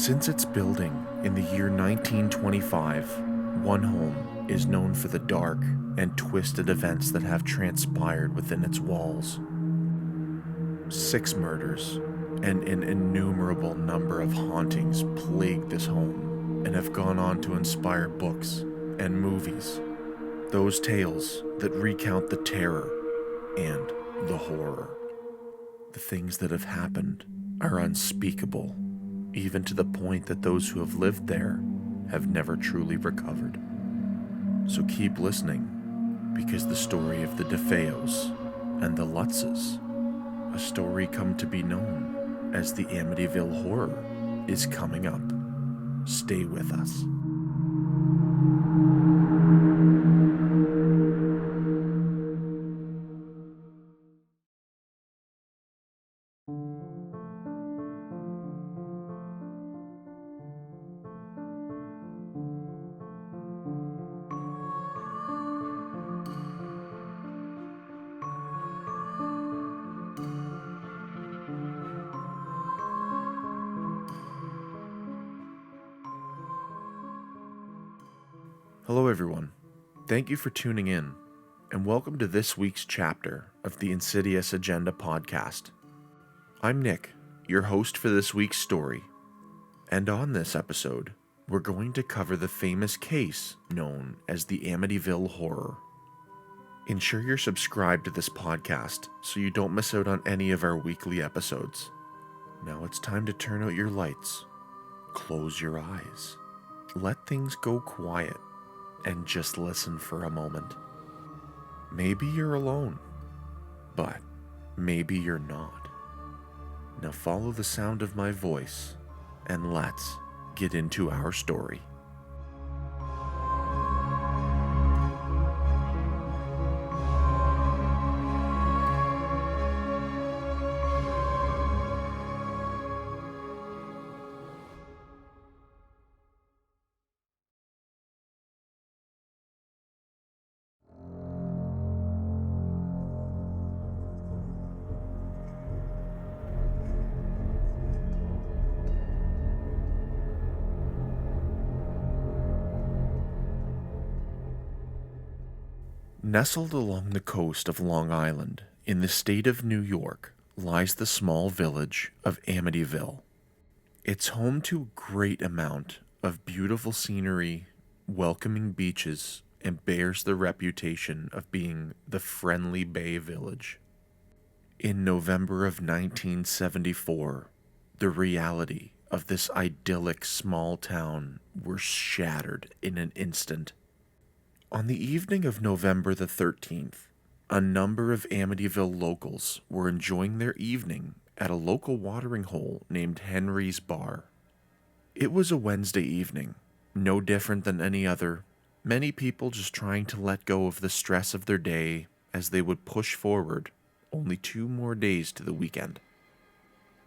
Since its building in the year 1925, one home is known for the dark and twisted events that have transpired within its walls. 6 murders and an innumerable number of hauntings plague this home and have gone on to inspire books and movies. Those tales that recount the terror and the horror. The things that have happened are unspeakable, even to the point that those who have lived there have never truly recovered. So keep listening, because the story of the DeFeos and the Lutzes, a story come to be known as the Amityville Horror, is coming up. Stay with us. Hello everyone, thank you for tuning in, and welcome to this week's chapter of the Insidious Agenda podcast. I'm Nick, your host for this week's story, and on this episode, we're going to cover the famous case known as the Amityville Horror. Ensure you're subscribed to this podcast so you don't miss out on any of our weekly episodes. Now it's time to turn out your lights, close your eyes, let things go quiet, and just listen for a moment. Maybe you're alone, but maybe you're not. Now follow the sound of my voice, and let's get into our story. Nestled along the coast of Long Island, in the state of New York, lies the small village of Amityville. It's home to a great amount of beautiful scenery, welcoming beaches, and bears the reputation of being the friendly Bay Village. In November of 1974, the reality of this idyllic small town was shattered in an instant. On the evening of November the 13th, a number of Amityville locals were enjoying their evening at a local watering hole named Henry's Bar. It was a Wednesday evening, no different than any other, many people just trying to let go of the stress of their day as they would push forward only 2 more days to the weekend.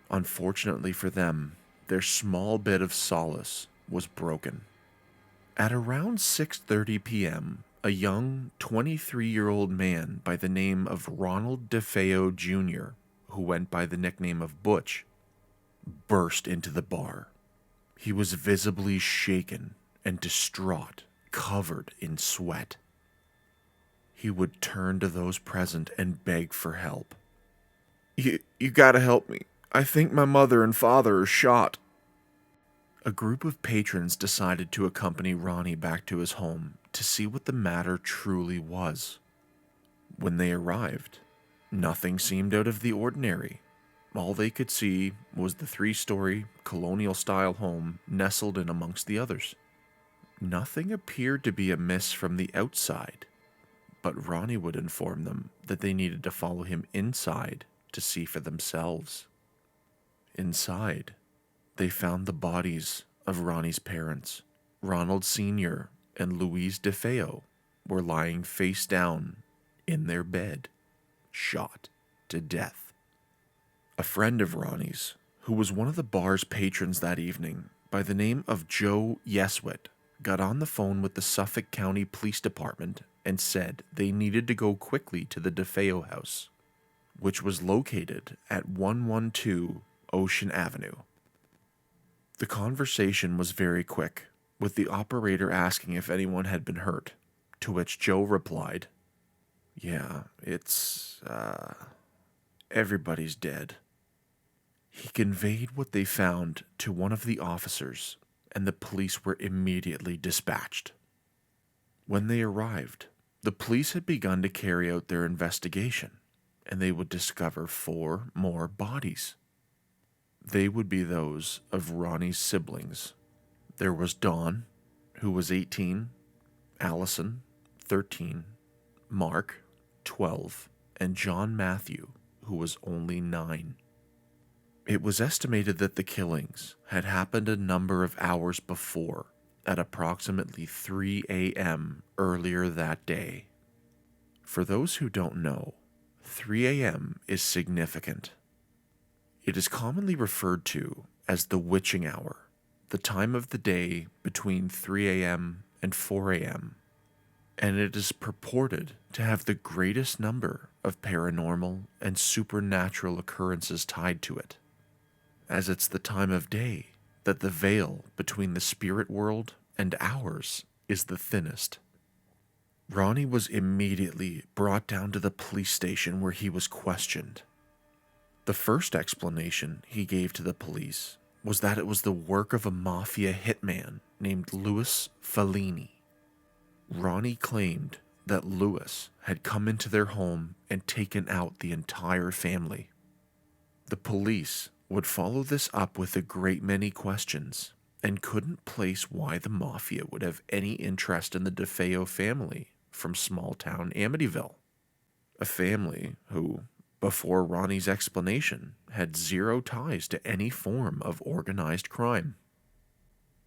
Unfortunately for them, their small bit of solace was broken. At around 6:30 p.m., a young 23-year-old man by the name of Ronald DeFeo Jr., who went by the nickname of Butch, burst into the bar. He was visibly shaken and distraught, covered in sweat. He would turn to those present and beg for help. You gotta help me. I think my mother and father are shot." A group of patrons decided to accompany Ronnie back to his home to see what the matter truly was. When they arrived, nothing seemed out of the ordinary. All they could see was the 3-story colonial-style home nestled in amongst the others. Nothing appeared to be amiss from the outside, but Ronnie would inform them that they needed to follow him inside to see for themselves. Inside, they found the bodies of Ronnie's parents. Ronald Sr. and Louise DeFeo were lying face down in their bed, shot to death. A friend of Ronnie's, who was one of the bar's patrons that evening, by the name of Joe Yeswit, got on the phone with the Suffolk County Police Department and said they needed to go quickly to the DeFeo house, which was located at 112 Ocean Avenue. The conversation was very quick, with the operator asking if anyone had been hurt, to which Joe replied, "Yeah, everybody's dead." He conveyed what they found to one of the officers, and the police were immediately dispatched. When they arrived, the police had begun to carry out their investigation, and they would discover 4 more bodies. They would be those of Ronnie's siblings. There was Dawn, who was 18, Allison, 13, Mark, 12, and John Matthew, who was only 9. It was estimated that the killings had happened a number of hours before, at approximately 3 a.m. earlier that day. For those who don't know, 3 a.m. is significant. It is commonly referred to as the witching hour, the time of the day between 3 a.m. and 4 a.m., and it is purported to have the greatest number of paranormal and supernatural occurrences tied to it, as it's the time of day that the veil between the spirit world and ours is the thinnest. Ronnie was immediately brought down to the police station where he was questioned. The first explanation he gave to the police was that it was the work of a mafia hitman named Louis Fellini. Ronnie claimed that Louis had come into their home and taken out the entire family. The police would follow this up with a great many questions and couldn't place why the mafia would have any interest in the DeFeo family from small-town Amityville, a family who, before Ronnie's explanation, had 0 ties to any form of organized crime.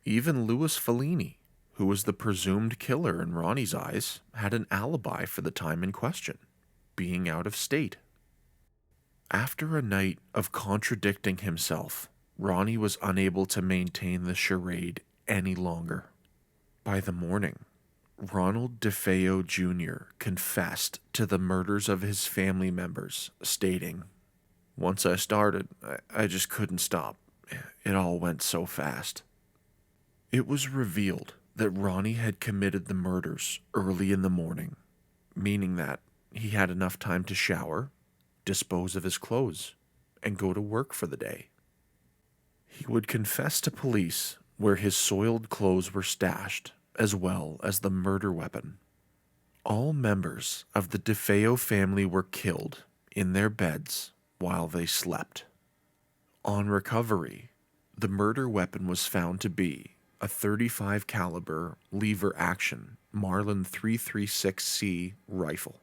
Even Louis Fellini, who was the presumed killer in Ronnie's eyes, had an alibi for the time in question, being out of state. After a night of contradicting himself, Ronnie was unable to maintain the charade any longer. By the morning, Ronald DeFeo Jr. confessed to the murders of his family members, stating, "Once I started, I just couldn't stop. It all went so fast." It was revealed that Ronnie had committed the murders early in the morning, meaning that he had enough time to shower, dispose of his clothes, and go to work for the day. He would confess to police where his soiled clothes were stashed, as well as the murder weapon. All members of the DeFeo family were killed in their beds while they slept. On recovery, the murder weapon was found to be a .35 caliber lever-action Marlin 336C rifle.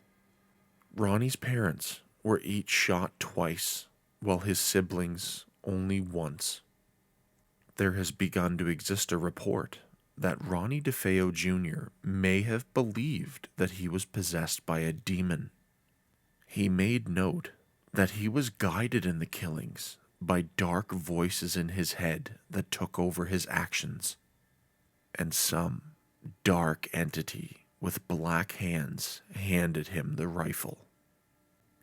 Ronnie's parents were each shot twice, while his siblings only once. There has begun to exist a report that Ronnie DeFeo Jr. may have believed that he was possessed by a demon. He made note that he was guided in the killings by dark voices in his head that took over his actions, and some dark entity with black hands handed him the rifle.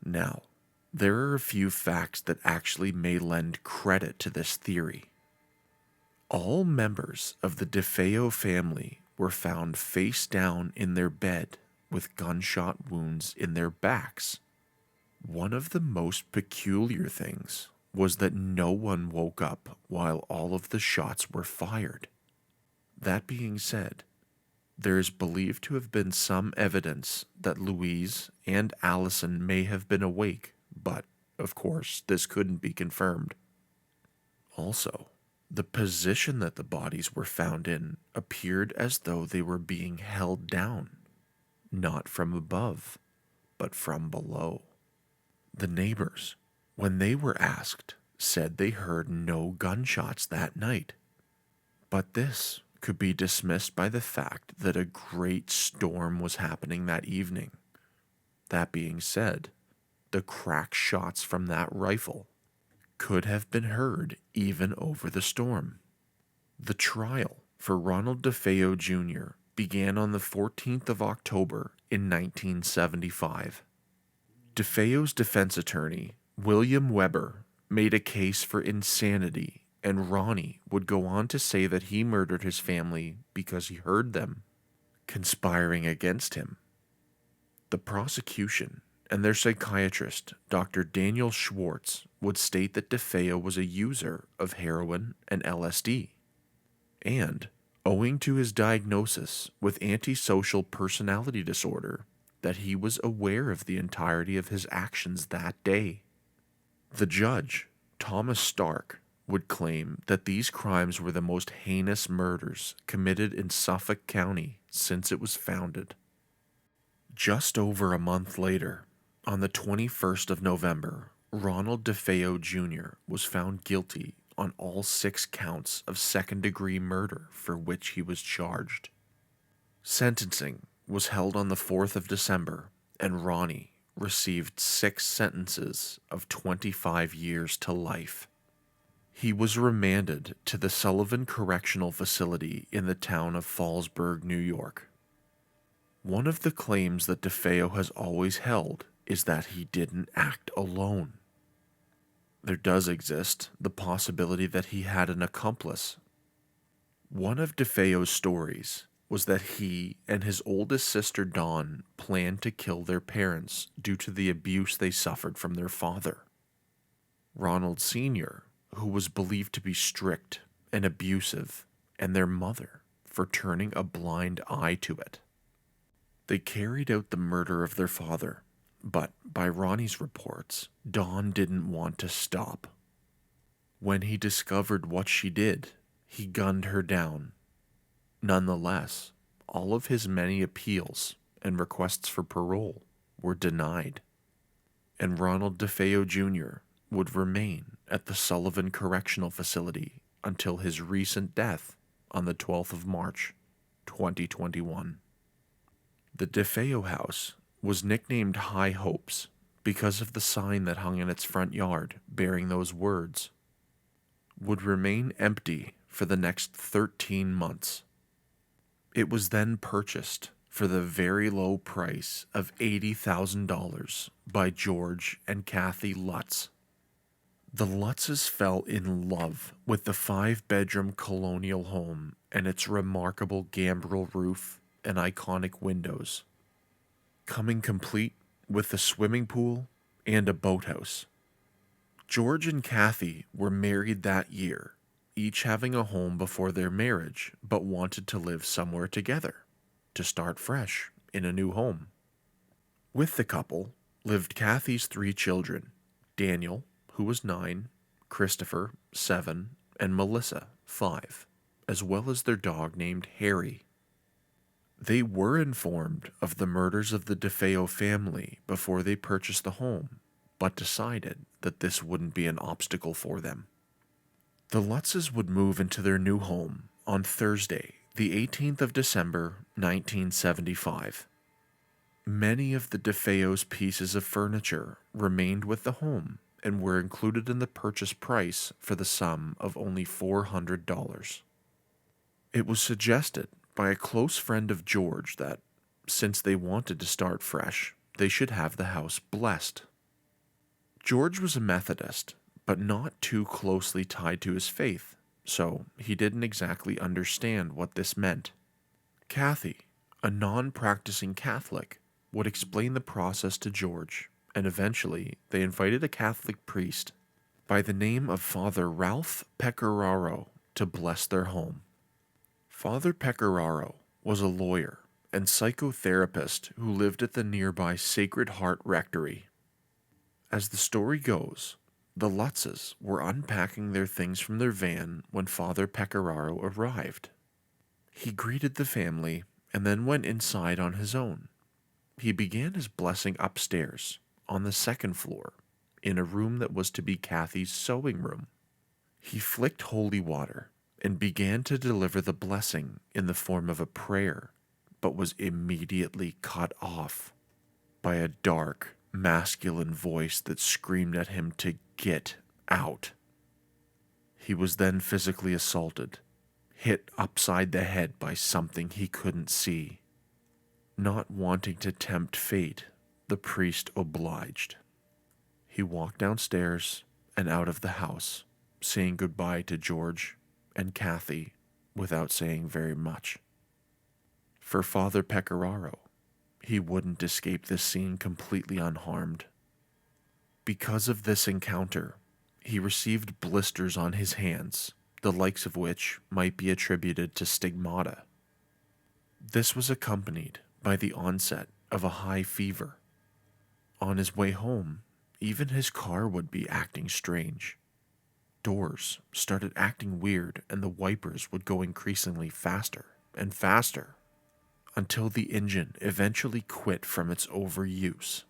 Now, there are a few facts that actually may lend credit to this theory. All members of the DeFeo family were found face down in their bed with gunshot wounds in their backs. One of the most peculiar things was that no one woke up while all of the shots were fired. That being said, there is believed to have been some evidence that Louise and Allison may have been awake, but, of course, this couldn't be confirmed. Also, the position that the bodies were found in appeared as though they were being held down, not from above, but from below. The neighbors, when they were asked, said they heard no gunshots that night, but this could be dismissed by the fact that a great storm was happening that evening. That being said, the crack shots from that rifle could have been heard even over the storm. The trial for Ronald DeFeo Jr. began on the 14th of October in 1975. DeFeo's defense attorney, William Weber, made a case for insanity and Ronnie would go on to say that he murdered his family because he heard them conspiring against him. The prosecution and their psychiatrist, Dr. Daniel Schwartz, would state that DeFeo was a user of heroin and LSD, and, owing to his diagnosis with antisocial personality disorder, that he was aware of the entirety of his actions that day. The judge, Thomas Stark, would claim that these crimes were the most heinous murders committed in Suffolk County since it was founded. Just over a month later, on the 21st of November, Ronald DeFeo Jr. was found guilty on all 6 counts of second-degree murder for which he was charged. Sentencing was held on the 4th of December, and Ronnie received 6 sentences of 25 years to life. He was remanded to the Sullivan Correctional Facility in the town of Fallsburg, New York. One of the claims that DeFeo has always held is that he didn't act alone. There does exist the possibility that he had an accomplice. One of DeFeo's stories was that he and his oldest sister Dawn planned to kill their parents due to the abuse they suffered from their father. Ronald Sr., who was believed to be strict and abusive, and their mother for turning a blind eye to it. They carried out the murder of their father, but by Ronnie's reports, Dawn didn't want to stop. When he discovered what she did, he gunned her down. Nonetheless, all of his many appeals and requests for parole were denied, and Ronald DeFeo Jr. would remain at the Sullivan Correctional Facility until his recent death on the 12th of March, 2021. The DeFeo house was nicknamed High Hopes because of the sign that hung in its front yard bearing those words. Would remain empty for the next 13 months. It was then purchased for the very low price of $80,000 by George and Kathy Lutz. The Lutzes fell in love with the 5-bedroom colonial home and its remarkable gambrel roof and iconic windows, coming complete with a swimming pool and a boathouse. George and Kathy were married that year, each having a home before their marriage, but wanted to live somewhere together, to start fresh in a new home. With the couple lived Kathy's 3 children, Daniel, who was 9, Christopher, 7, and Melissa, 5, as well as their dog named Harry. They were informed of the murders of the DeFeo family before they purchased the home, but decided that this wouldn't be an obstacle for them. The Lutzes would move into their new home on Thursday, the 18th of December, 1975. Many of the DeFeo's pieces of furniture remained with the home and were included in the purchase price for the sum of only $400. It was suggested by a close friend of George that, since they wanted to start fresh, they should have the house blessed. George was a Methodist, but not too closely tied to his faith, so he didn't exactly understand what this meant. Kathy, a non-practicing Catholic, would explain the process to George, and eventually they invited a Catholic priest by the name of Father Ralph Pecoraro to bless their home. Father Pecoraro was a lawyer and psychotherapist who lived at the nearby Sacred Heart Rectory. As the story goes, the Lutzes were unpacking their things from their van when Father Pecoraro arrived. He greeted the family and then went inside on his own. He began his blessing upstairs, on the 2nd floor, in a room that was to be Kathy's sewing room. He flicked holy water and began to deliver the blessing in the form of a prayer, but was immediately cut off by a dark, masculine voice that screamed at him to get out. He was then physically assaulted, hit upside the head by something he couldn't see. Not wanting to tempt fate, the priest obliged. He walked downstairs and out of the house, saying goodbye to George and Kathy without saying very much. For Father Pecoraro, he wouldn't escape this scene completely unharmed. Because of this encounter, he received blisters on his hands, the likes of which might be attributed to stigmata. This was accompanied by the onset of a high fever. On his way home, even his car would be acting strange. Doors started acting weird and the wipers would go increasingly faster and faster until the engine eventually quit from its overuse.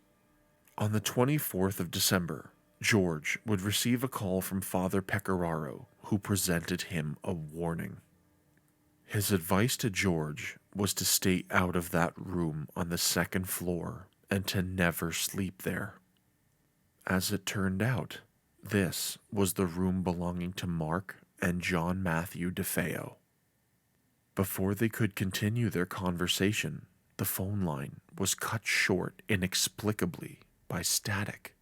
On the 24th of December, George would receive a call from Father Pecoraro, who presented him a warning. His advice to George was to stay out of that room on the second floor and to never sleep there. As it turned out, this was the room belonging to Mark and John Matthew DeFeo. Before they could continue their conversation, the phone line was cut short inexplicably by static.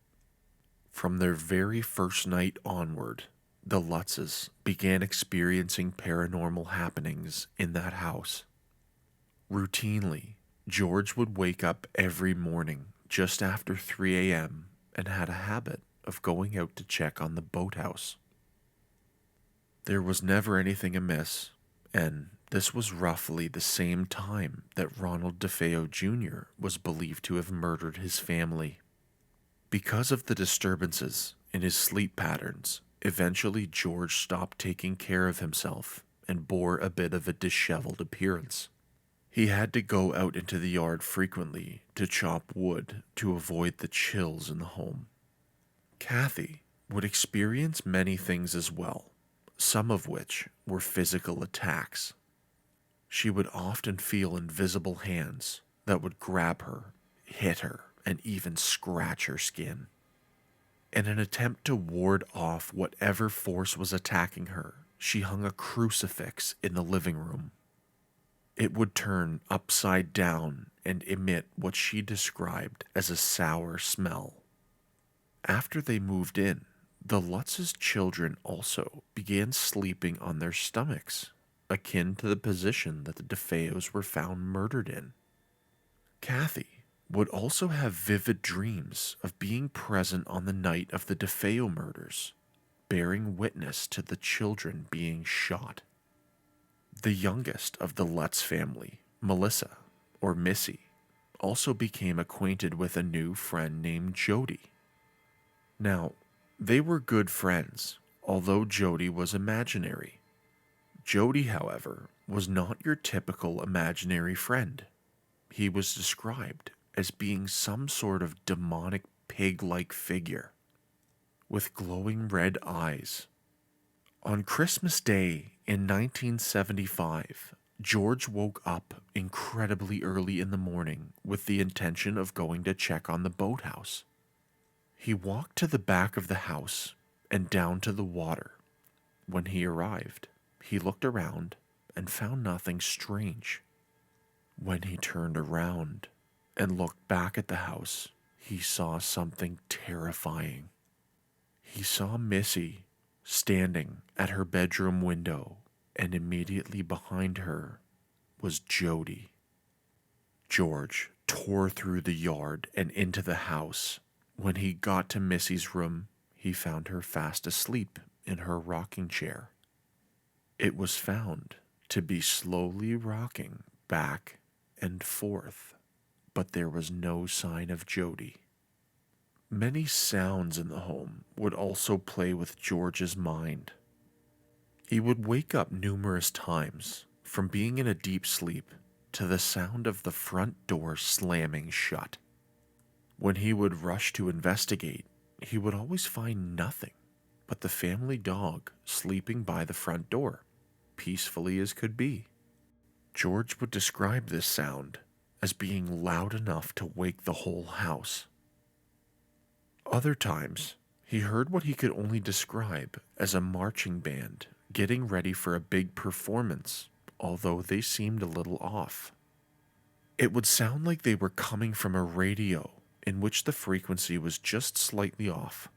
From their very first night onward, the Lutzes began experiencing paranormal happenings in that house. Routinely, George would wake up every morning just after 3 a.m. and had a habit of going out to check on the boathouse. There was never anything amiss, and this was roughly the same time that Ronald DeFeo Jr. was believed to have murdered his family. Because of the disturbances in his sleep patterns, eventually George stopped taking care of himself and bore a bit of a disheveled appearance. He had to go out into the yard frequently to chop wood to avoid the chills in the home. Kathy would experience many things as well, some of which were physical attacks. She would often feel invisible hands that would grab her, hit her, and even scratch her skin. In an attempt to ward off whatever force was attacking her, she hung a crucifix in the living room. It would turn upside down and emit what she described as a sour smell. After they moved in, the Lutz's children also began sleeping on their stomachs, akin to the position that the DeFeos were found murdered in. Kathy would also have vivid dreams of being present on the night of the DeFeo murders, bearing witness to the children being shot. The youngest of the Lutz family, Melissa, or Missy, also became acquainted with a new friend named Jody. Now, they were good friends, although Jody was imaginary. Jody, however, was not your typical imaginary friend. He was described as being some sort of demonic pig-like figure, with glowing red eyes. On Christmas Day in 1975, George woke up incredibly early in the morning with the intention of going to check on the boathouse. He walked to the back of the house and down to the water. When he arrived, he looked around and found nothing strange. When he turned around and looked back at the house, he saw something terrifying. He saw Missy standing at her bedroom window, and immediately behind her was Jody. George tore through the yard and into the house. When he got to Missy's room, he found her fast asleep in her rocking chair. It was found to be slowly rocking back and forth, but there was no sign of Jody. Many sounds in the home would also play with George's mind. He would wake up numerous times from being in a deep sleep to the sound of the front door slamming shut. When he would rush to investigate, he would always find nothing but the family dog sleeping by the front door, peacefully as could be. George would describe this sound as being loud enough to wake the whole house. Other times, he heard what he could only describe as a marching band getting ready for a big performance, although they seemed a little off. It would sound like they were coming from a radio in which the frequency was just slightly off.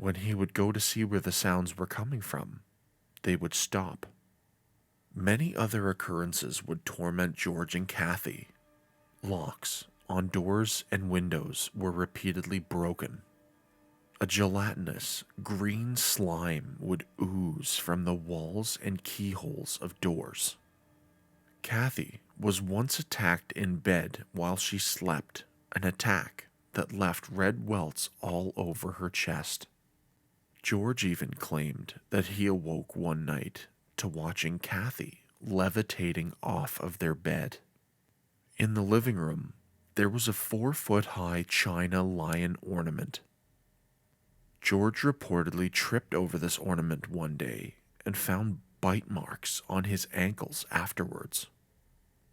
When he would go to see where the sounds were coming from, they would stop. Many other occurrences would torment George and Kathy. Locks on doors and windows were repeatedly broken. A gelatinous, green slime would ooze from the walls and keyholes of doors. Kathy was once attacked in bed while she slept, an attack that left red welts all over her chest. George even claimed that he awoke one night to watching Kathy levitating off of their bed. In the living room, there was a 4-foot-high china lion ornament. George reportedly tripped over this ornament one day and found bite marks on his ankles afterwards.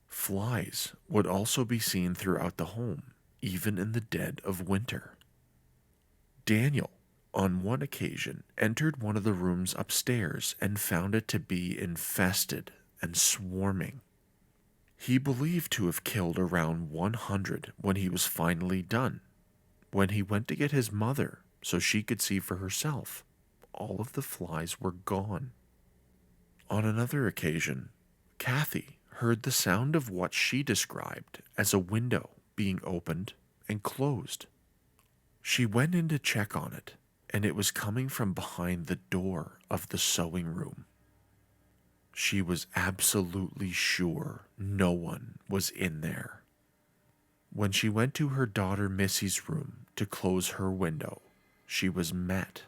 Flies would also be seen throughout the home, even in the dead of winter. Daniel, on one occasion, entered one of the rooms upstairs and found it to be infested and swarming. He believed to have killed around 100 when he was finally done. When he went to get his mother so she could see for herself, all of the flies were gone. On another occasion, Kathy heard the sound of what she described as a window being opened and closed. She went in to check on it, and it was coming from behind the door of the sewing room. She was absolutely sure no one was in there. When she went to her daughter Missy's room to close her window, she was met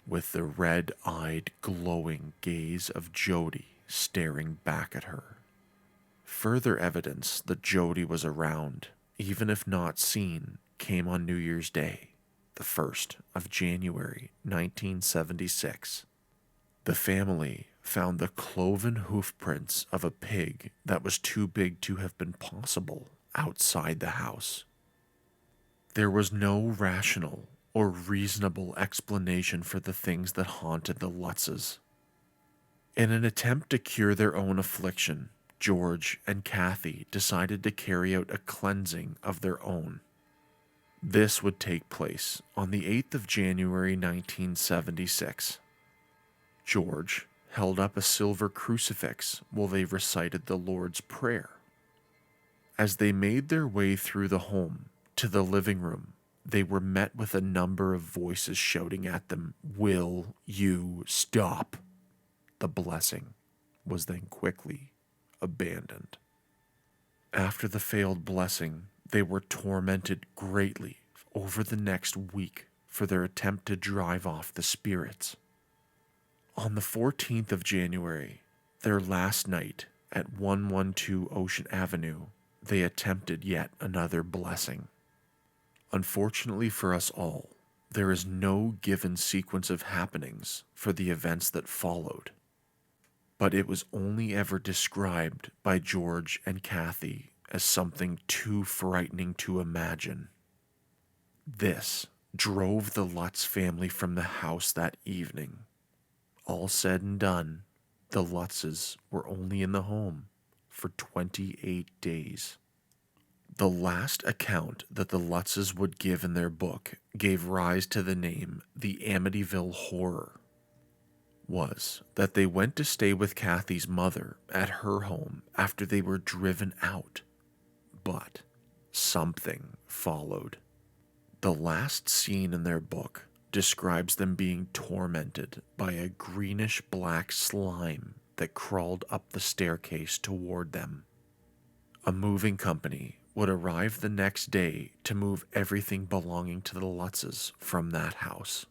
with the red-eyed, glowing gaze of Jody staring back at her. Further evidence that Jody was around, even if not seen, came on New Year's Day, the 1st of January, 1976. The family found the cloven hoof prints of a pig that was too big to have been possible outside the house. There was no rational or reasonable explanation for the things that haunted the Lutzes. In an attempt to cure their own affliction, George and Kathy decided to carry out a cleansing of their own. This would take place on the 8th of January 1976. George held up a silver crucifix while they recited the Lord's Prayer. As they made their way through the home to the living room, they were met with a number of voices shouting at them, "Will you stop?" The blessing was then quickly abandoned. After the failed blessing, they were tormented greatly over the next week for their attempt to drive off the spirits. On the 14th of January, their last night at 112 Ocean Avenue, they attempted yet another blessing. Unfortunately for us all, there is no given sequence of happenings for the events that followed, but it was only ever described by George and Kathy as something too frightening to imagine. This drove the Lutz family from the house that evening. All said and done, the Lutzes were only in the home for 28 days. The last account that the Lutzes would give in their book gave rise to the name the Amityville Horror, was that they went to stay with Kathy's mother at her home after they were driven out. But something followed. The last scene in their book describes them being tormented by a greenish-black slime that crawled up the staircase toward them. A moving company would arrive the next day to move everything belonging to the Lutzes from that house.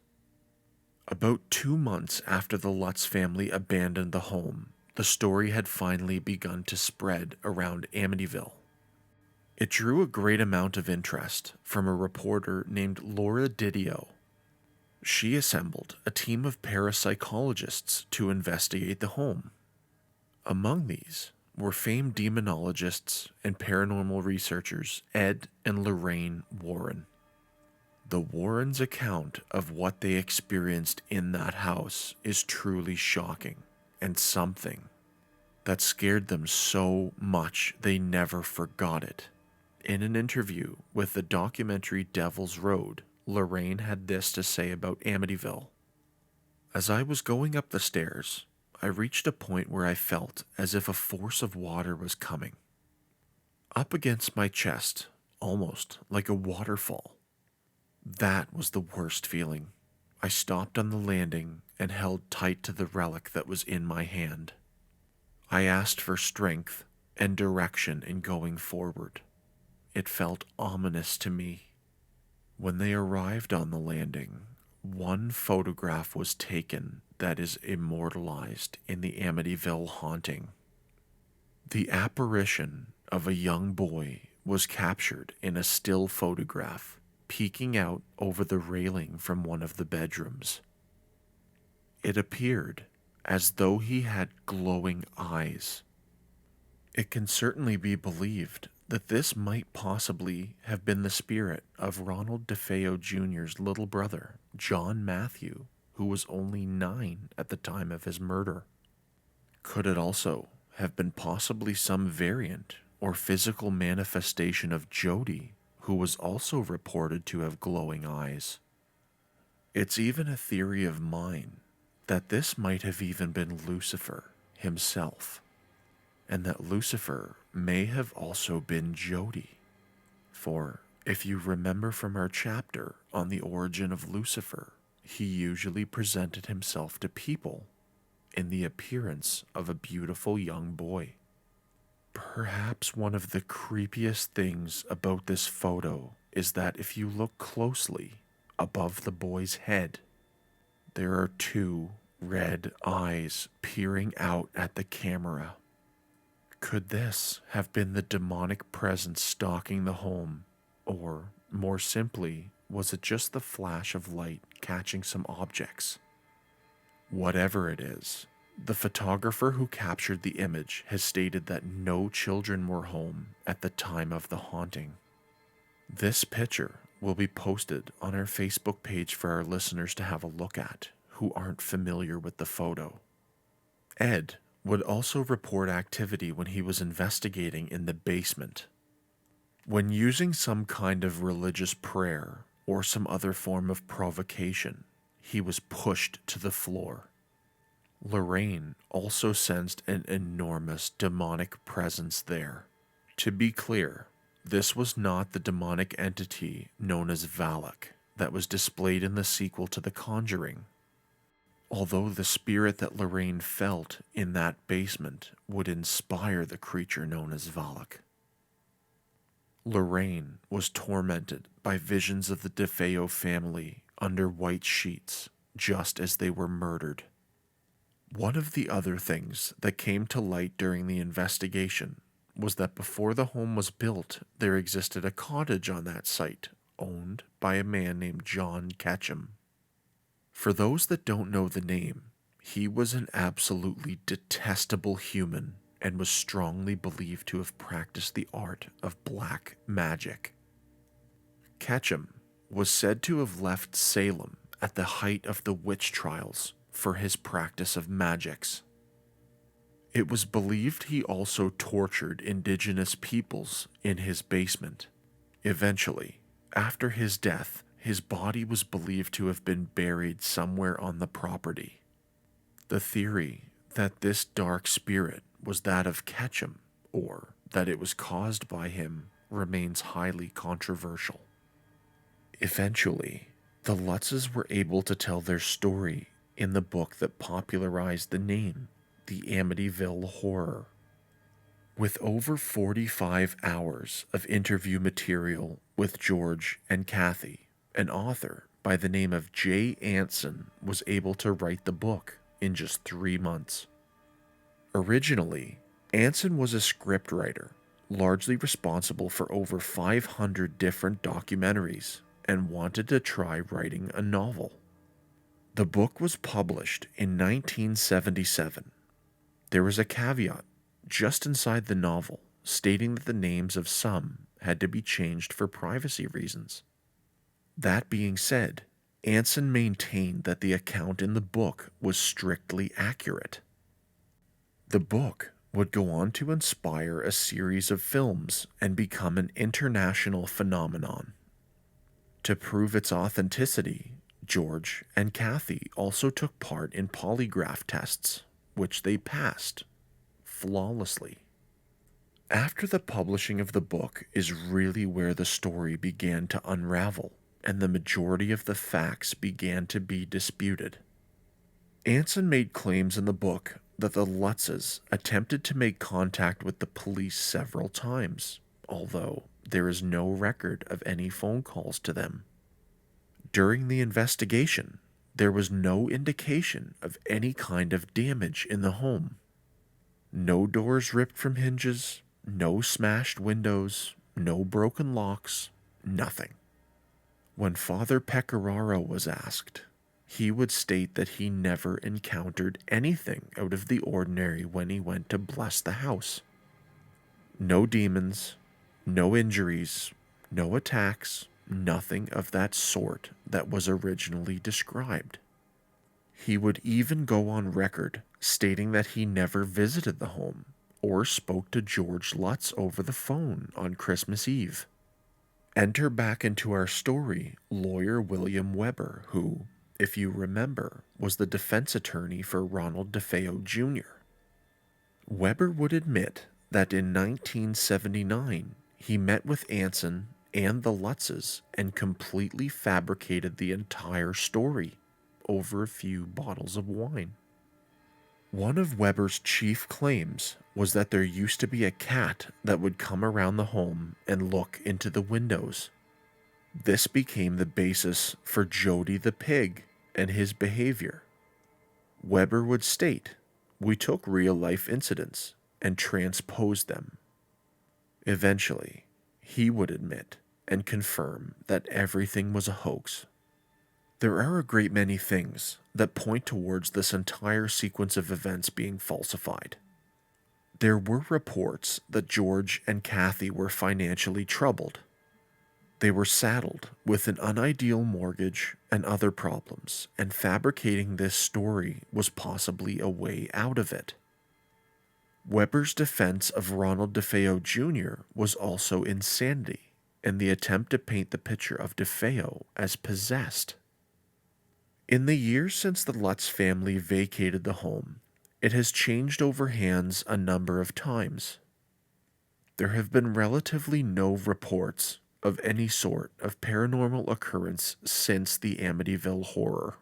About 2 months after the Lutz family abandoned the home, the story had finally begun to spread around Amityville. It drew a great amount of interest from a reporter named Laura DeFeo. She assembled a team of parapsychologists to investigate the home. Among these were famed demonologists and paranormal researchers Ed and Lorraine Warren. The Warrens' account of what they experienced in that house is truly shocking and something that scared them so much they never forgot it. In an interview with the documentary Devil's Road, Lorraine had this to say about Amityville. As I was going up the stairs, I reached a point where I felt as if a force of water was coming. Up against my chest, almost like a waterfall. That was the worst feeling. I stopped on the landing and held tight to the relic that was in my hand. I asked for strength and direction in going forward. It felt ominous to me. When they arrived on the landing, one photograph was taken that is immortalized in the Amityville haunting. The apparition of a young boy was captured in a still photograph, peeking out over the railing from one of the bedrooms. It appeared as though he had glowing eyes. It can certainly be believed that this might possibly have been the spirit of Ronald DeFeo Jr.'s little brother, John Matthew, who was only 9 at the time of his murder. Could it also have been possibly some variant or physical manifestation of Jody, who was also reported to have glowing eyes? It's even a theory of mine that this might have even been Lucifer himself, and that Lucifer may have also been Jody. For if you remember from our chapter on the origin of Lucifer, he usually presented himself to people in the appearance of a beautiful young boy. Perhaps one of the creepiest things about this photo is that if you look closely above the boy's head, there are 2 red eyes peering out at the camera. Could this have been the demonic presence stalking the home? Or, more simply, was it just the flash of light catching some objects? Whatever it is, the photographer who captured the image has stated that no children were home at the time of the haunting. This picture will be posted on our Facebook page for our listeners to have a look at who aren't familiar with the photo. Ed would also report activity when he was investigating in the basement. When using some kind of religious prayer or some other form of provocation, he was pushed to the floor. Lorraine also sensed an enormous demonic presence there. To be clear, this was not the demonic entity known as Valak that was displayed in the sequel to The Conjuring. Although the spirit that Lorraine felt in that basement would inspire the creature known as Valak. Lorraine was tormented by visions of the DeFeo family under white sheets, just as they were murdered. One of the other things that came to light during the investigation was that before the home was built, there existed a cottage on that site, owned by a man named John Ketchum. For those that don't know the name, he was an absolutely detestable human and was strongly believed to have practiced the art of black magic. Ketchum was said to have left Salem at the height of the witch trials for his practice of magics. It was believed he also tortured indigenous peoples in his basement. Eventually, after his death, his body was believed to have been buried somewhere on the property. The theory that this dark spirit was that of Ketchum, or that it was caused by him, remains highly controversial. Eventually, the Lutzes were able to tell their story in the book that popularized the name, The Amityville Horror. With over 45 hours of interview material with George and Kathy, an author by the name of Jay Anson was able to write the book in just 3 months. Originally, Anson was a scriptwriter, largely responsible for over 500 different documentaries, and wanted to try writing a novel. The book was published in 1977. There was a caveat just inside the novel stating that the names of some had to be changed for privacy reasons. That being said, Anson maintained that the account in the book was strictly accurate. The book would go on to inspire a series of films and become an international phenomenon. To prove its authenticity, George and Kathy also took part in polygraph tests, which they passed flawlessly. After the publishing of the book is really where the story began to unravel, and the majority of the facts began to be disputed. Anson made claims in the book that the Lutzes attempted to make contact with the police several times, although there is no record of any phone calls to them. During the investigation, there was no indication of any kind of damage in the home. No doors ripped from hinges, no smashed windows, no broken locks, nothing. When Father Pecoraro was asked, he would state that he never encountered anything out of the ordinary when he went to bless the house. No demons, no injuries, no attacks, nothing of that sort that was originally described. He would even go on record stating that he never visited the home or spoke to George Lutz over the phone on Christmas Eve. Enter back into our story lawyer William Weber, who, if you remember, was the defense attorney for Ronald DeFeo Jr. Weber would admit that in 1979 he met with Anson and the Lutzes and completely fabricated the entire story over a few bottles of wine. One of Weber's chief claims was that there used to be a cat that would come around the home and look into the windows. This became the basis for Jody the pig and his behavior. Weber would state, "We took real-life incidents and transposed them." Eventually, he would admit and confirm that everything was a hoax. There are a great many things that point towards this entire sequence of events being falsified. There were reports that George and Kathy were financially troubled. They were saddled with an unideal mortgage and other problems, and fabricating this story was possibly a way out of it. Weber's defense of Ronald DeFeo Jr. was also insanity, and the attempt to paint the picture of DeFeo as possessed. In the years since the Lutz family vacated the home, it has changed over hands a number of times. There have been relatively no reports of any sort of paranormal occurrence since the Amityville Horror.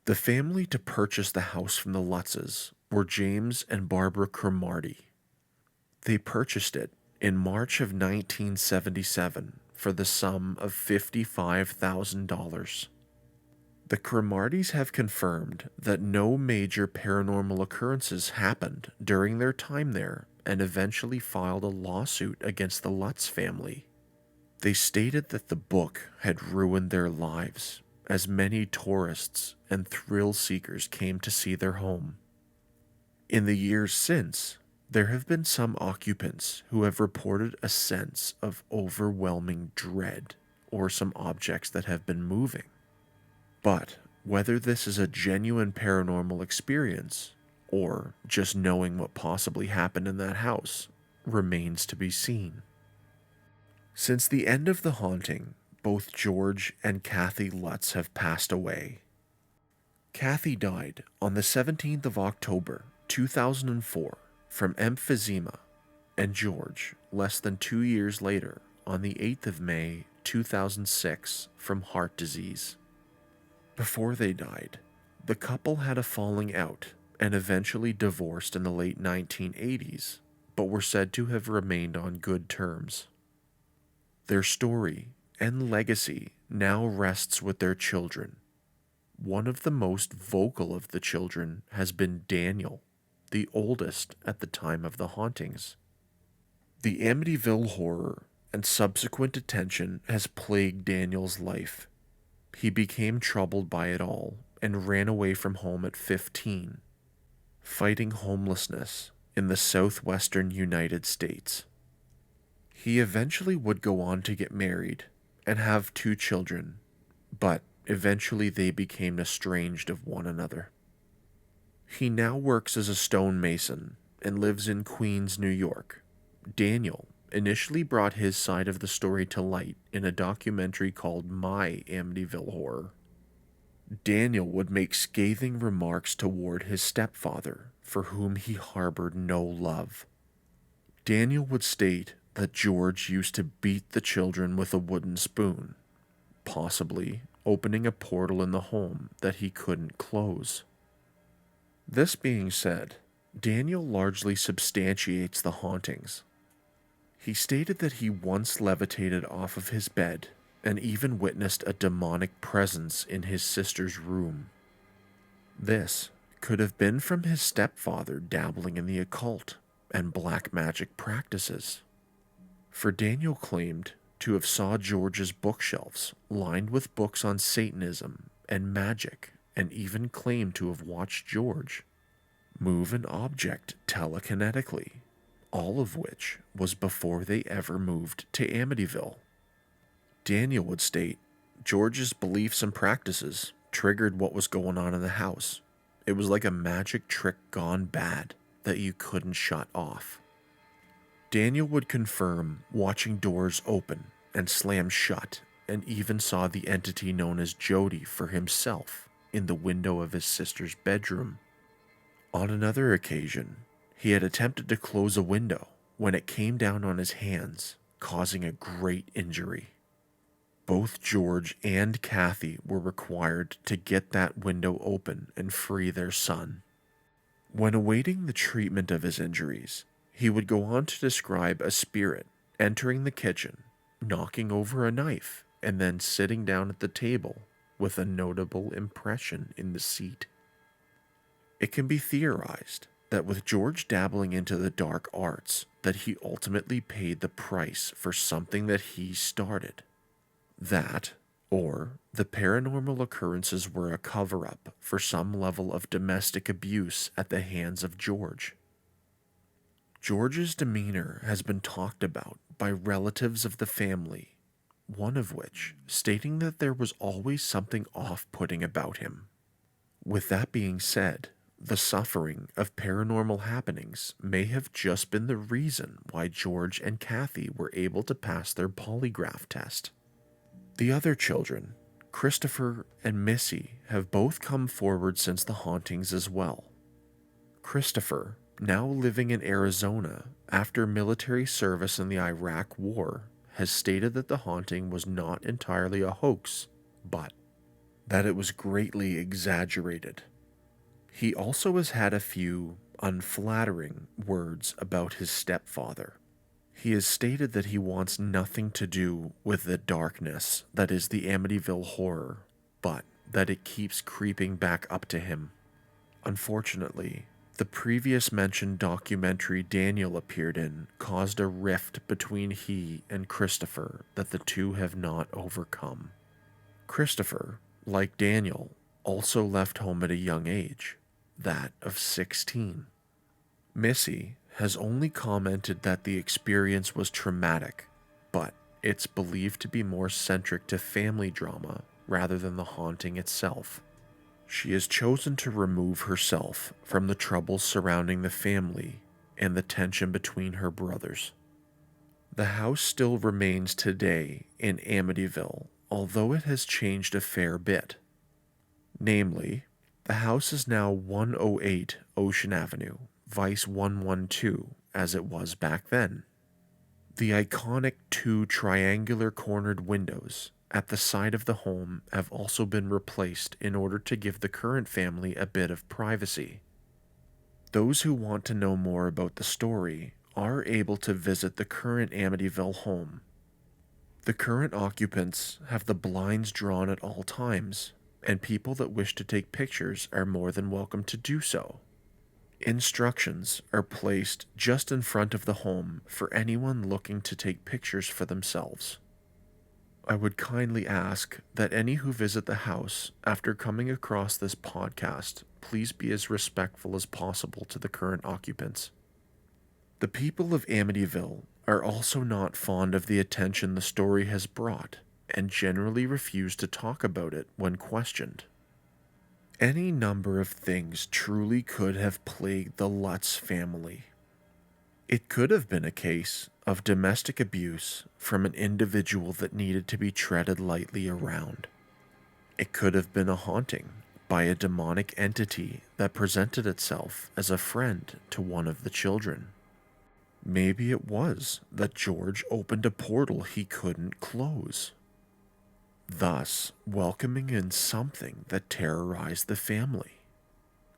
The family to purchase the house from the Lutzes were James and Barbara Cromartie. They purchased it in March of 1977 for the sum of $55,000. The Cromarties have confirmed that no major paranormal occurrences happened during their time there and eventually filed a lawsuit against the Lutz family. They stated that the book had ruined their lives, as many tourists and thrill seekers came to see their home. In the years since, there have been some occupants who have reported a sense of overwhelming dread or some objects that have been moving. But whether this is a genuine paranormal experience or just knowing what possibly happened in that house remains to be seen. Since the end of the haunting, both George and Kathy Lutz have passed away. Kathy died on the 17th of October, 2004 from emphysema, and George, less than 2 years later, on the 8th of May, 2006 from heart disease. Before they died, the couple had a falling out and eventually divorced in the late 1980s, but were said to have remained on good terms. Their story and legacy now rests with their children. One of the most vocal of the children has been Daniel, the oldest at the time of the hauntings. The Amityville Horror and subsequent attention has plagued Daniel's life. He became troubled by it all and ran away from home at 15, fighting homelessness in the southwestern United States. He eventually would go on to get married and have 2 children, but eventually they became estranged of one another. He now works as a stonemason and lives in Queens, New York. Daniel initially brought his side of the story to light in a documentary called My Amityville Horror. Daniel would make scathing remarks toward his stepfather, for whom he harbored no love. Daniel would state that George used to beat the children with a wooden spoon, possibly opening a portal in the home that he couldn't close. This being said, Daniel largely substantiates the hauntings. He stated that he once levitated off of his bed and even witnessed a demonic presence in his sister's room. This could have been from his stepfather dabbling in the occult and black magic practices. For Daniel claimed to have saw George's bookshelves lined with books on Satanism and magic, and even claimed to have watched George move an object telekinetically, all of which was before they ever moved to Amityville. Daniel would state George's beliefs and practices triggered what was going on in the house. It was like a magic trick gone bad that you couldn't shut off. Daniel would confirm watching doors open and slam shut, and even saw the entity known as Jody for himself in the window of his sister's bedroom. On another occasion, he had attempted to close a window when it came down on his hands, causing a great injury. Both George and Kathy were required to get that window open and free their son. When awaiting the treatment of his injuries, he would go on to describe a spirit entering the kitchen, knocking over a knife, and then sitting down at the table with a notable impression in the seat. It can be theorized that with George dabbling into the dark arts, that he ultimately paid the price for something that he started. That, or the paranormal occurrences were a cover-up for some level of domestic abuse at the hands of George. George's demeanor has been talked about by relatives of the family, one of which stating that there was always something off-putting about him. With that being said, the suffering of paranormal happenings may have just been the reason why George and Kathy were able to pass their polygraph test. The other children, Christopher and Missy, have both come forward since the hauntings as well. Christopher, now living in Arizona after military service in the Iraq War, has stated that the haunting was not entirely a hoax, but that it was greatly exaggerated. He also has had a few unflattering words about his stepfather. He has stated that he wants nothing to do with the darkness that is the Amityville Horror, but that it keeps creeping back up to him. Unfortunately, the previous mentioned documentary Daniel appeared in caused a rift between he and Christopher that the two have not overcome. Christopher, like Daniel, also left home at a young age, that of 16. Missy has only commented that the experience was traumatic, but it's believed to be more centric to family drama rather than the haunting itself. She has chosen to remove herself from the troubles surrounding the family and the tension between her brothers. The house still remains today in Amityville, although it has changed a fair bit. Namely, the house is now 108 Ocean Avenue, Vice 112, as it was back then. The iconic two triangular cornered windows at the side of the home have also been replaced in order to give the current family a bit of privacy. Those who want to know more about the story are able to visit the current Amityville home. The current occupants have the blinds drawn at all times, and people that wish to take pictures are more than welcome to do so. Instructions are placed just in front of the home for anyone looking to take pictures for themselves. I would kindly ask that any who visit the house after coming across this podcast, please be as respectful as possible to the current occupants. The people of Amityville are also not fond of the attention the story has brought, and generally refuse to talk about it when questioned. Any number of things truly could have plagued the Lutz family. It could have been a case of domestic abuse from an individual that needed to be treaded lightly around. It could have been a haunting by a demonic entity that presented itself as a friend to one of the children. Maybe it was that George opened a portal he couldn't close, thus welcoming in something that terrorized the family.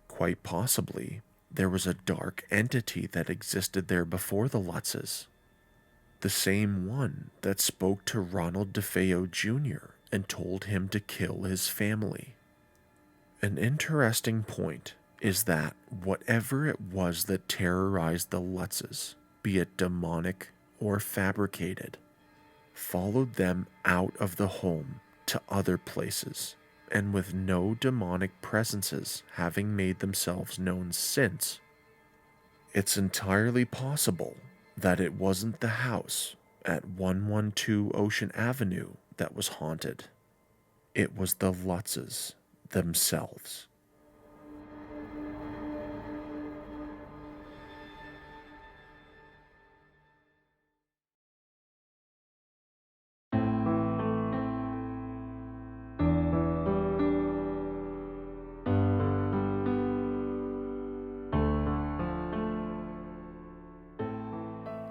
Quite possibly, there was a dark entity that existed there before the Lutzes, the same one that spoke to Ronald DeFeo Jr. and told him to kill his family. An interesting point is that whatever it was that terrorized the Lutzes, be it demonic or fabricated, followed them out of the home to other places, and with no demonic presences having made themselves known since, it's entirely possible that it wasn't the house at 112 Ocean Avenue that was haunted. It was the Lutzes themselves.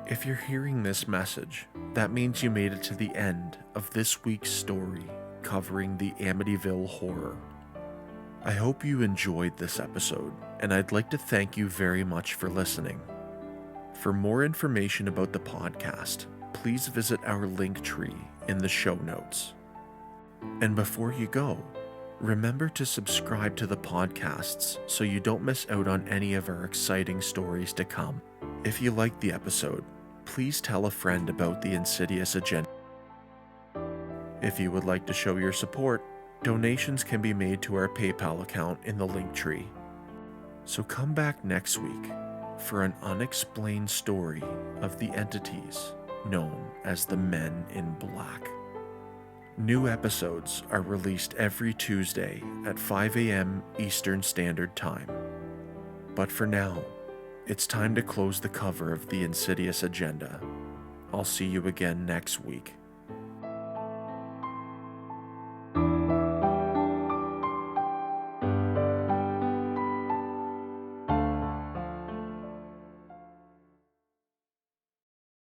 If you're hearing this message, that means you made it to the end of this week's story covering the Amityville Horror. I hope you enjoyed this episode, and I'd like to thank you very much for listening. For more information about the podcast, please visit our link tree in the show notes. And before you go, remember to subscribe to the podcasts so you don't miss out on any of our exciting stories to come. If you liked the episode, please tell a friend about the Insidious agenda. If you would like to show your support, donations can be made to our PayPal account in the link tree. So come back next week for an unexplained story of the entities known as the Men in Black. New episodes are released every Tuesday at 5 a.m. Eastern Standard Time. But for now, it's time to close the cover of the Insidious agenda. I'll see you again next week.